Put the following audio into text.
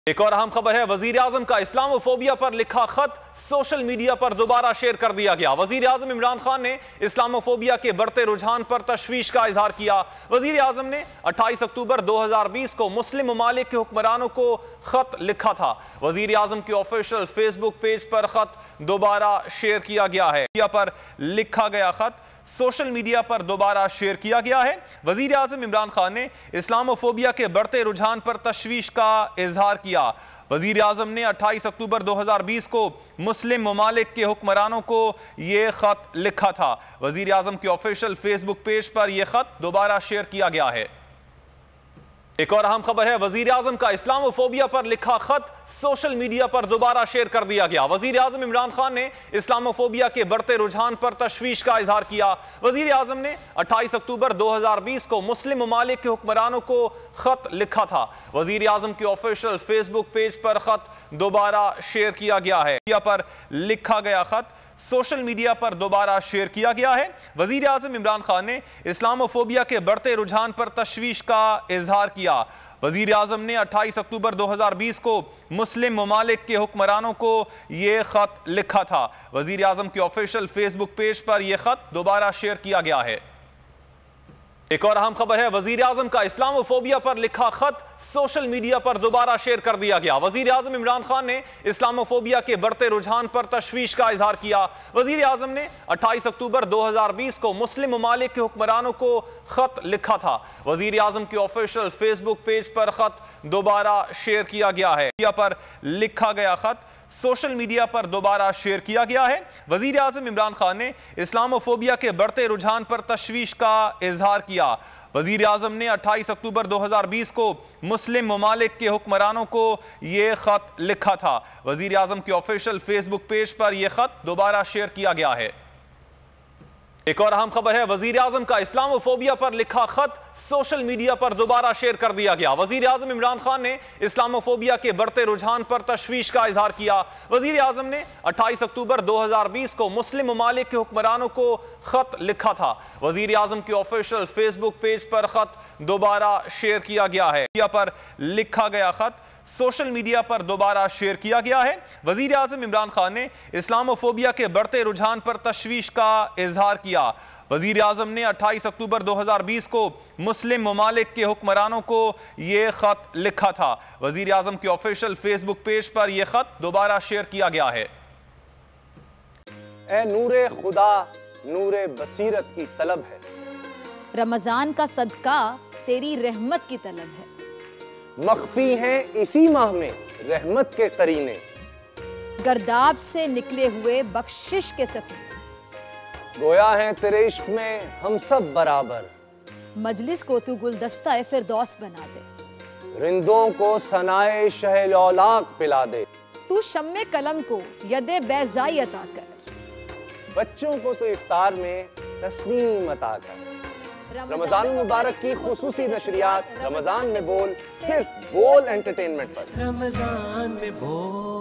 एक और अहम खबर है, वजीर आजम का इस्लामोफोबिया पर लिखा खत सोशल मीडिया पर दोबारा शेयर कर दिया गया। वजीर आजम इमरान खान ने इस्लामोफोबिया के बढ़ते रुझान पर तशवीश का इजहार किया। वजीर आजम ने 28 अक्टूबर 2020 को मुस्लिम ममालिक के हुक्मरानों को खत लिखा था। वजीर आजम के ऑफिशियल फेसबुक पेज पर खत दोबारा शेयर किया गया है। पर लिखा गया खत सोशल मीडिया पर दोबारा शेयर किया गया है। वजीर आजम इमरान खान ने इस्लामोफोबिया के बढ़ते रुझान पर तशवीश का इजहार किया। वजीर आजम ने 28 अक्टूबर 2020 को मुस्लिम ममालिक के हुक्मरानों को यह खत लिखा था। वजीर आजम के ऑफिशियल फेसबुक पेज पर यह खत दोबारा शेयर किया गया है। एक और अहम खबर है, वजीर आजम का इस्लामोफोबिया पर लिखा खत सोशल मीडिया पर दोबारा शेयर कर दिया गया। वजीर आजम इमरान खान ने इस्लामोफोबिया के बढ़ते रुझान पर तशवीश का इजहार किया। वजीर आजम ने 28 अक्टूबर 2020 को मुस्लिम ममालिक के हुक्मरानों को खत लिखा था। वजीर आजम के ऑफिशियल फेसबुक पेज पर खत दोबारा शेयर किया गया है। पर लिखा गया खत सोशल मीडिया पर दोबारा शेयर किया गया है। वजीर आजम इमरान खान ने इस्लामोफोबिया के बढ़ते रुझान पर तशवीश का इजहार किया। वजीर आजम ने 28 अक्टूबर 2020 को मुस्लिम ममालिक के हुक्मरानों को यह खत लिखा था। वजीर आजम के ऑफिशियल फेसबुक पेज पर यह खत दोबारा शेयर किया गया है। एक और अहम खबर है, वजीर आजम का इस्लामोफोबिया पर लिखा खत सोशल मीडिया पर दोबारा शेयर कर दिया गया। वजीर आजम इमरान खान ने इस्लामोफोबिया के बढ़ते रुझान पर तशवीश का इजहार किया। वजीर आजम ने 28 अक्टूबर 2020 को मुस्लिम ममालिक के हुक्मरानों को खत लिखा था। वजीर आजम के ऑफिशियल फेसबुक पेज पर खत दोबारा शेयर किया गया है। पर लिखा गया खत सोशल मीडिया पर दोबारा शेयर किया गया है। वजीर आजम इमरान खान ने इस्लामोफोबिया के बढ़ते रुझान पर तशवीश का इजहार किया। वजीर आजम ने 28 अक्टूबर 2020 को मुस्लिम ममालिक के हुक्मरानों को यह खत लिखा था। वजीर आजम के ऑफिशियल फेसबुक पेज पर यह खत दोबारा शेयर किया गया है। एक और अहम खबर है, वजीर आजम का इस्लामोफोबिया पर लिखा खत सोशल मीडिया पर दोबारा शेयर कर दिया गया। वजीर आजम इमरान खान ने इस्लामोफोबिया के बढ़ते रुझान पर तशवीश का इजहार किया। वजीर आजम ने 28 अक्टूबर 2020 को मुस्लिम ममालिक के हुक्मरानों को खत लिखा था। वजीर आजम के ऑफिशियल फेसबुक पेज पर खत दोबारा शेयर किया गया है। पर लिखा गया खत सोशल मीडिया पर दोबारा शेयर किया गया है। वजीर आजम इमरान खान ने इस्लामोफोबिया के बढ़ते रुझान पर तशवीश का इजहार किया। वजीर आजम ने 28 अक्टूबर 2020 को मुस्लिम ममालिक के हुक्मरानों को यह खत लिखा था। वजीर आजम के ऑफिशियल फेसबुक पेज पर यह खत दोबारा शेयर किया गया है। ए नूरे खुदा नूरे बसीरत की तलब है, रमजान का सदका तेरी रहमत की तलब है। मख्फी हैं इसी माह में रहमत के करीने, गर्दाब से निकले हुए बख्शिश के सफीने, गोया है तेरे इश्क में हम सब बराबर, मजलिस को तू गुलदस्ता फिरदौस बना दे, रिंदों को सनाए शहलौलाक पिला दे, तू शम्मे कलम को यदे बैज़ाई अता कर, बच्चों को तो इफ्तार में तस्नीम अता कर। रमजान मुबारक की खुसूसी नशरियात रमजान में बोल, सिर्फ बोल एंटरटेनमेंट पर। रमजान में बोल।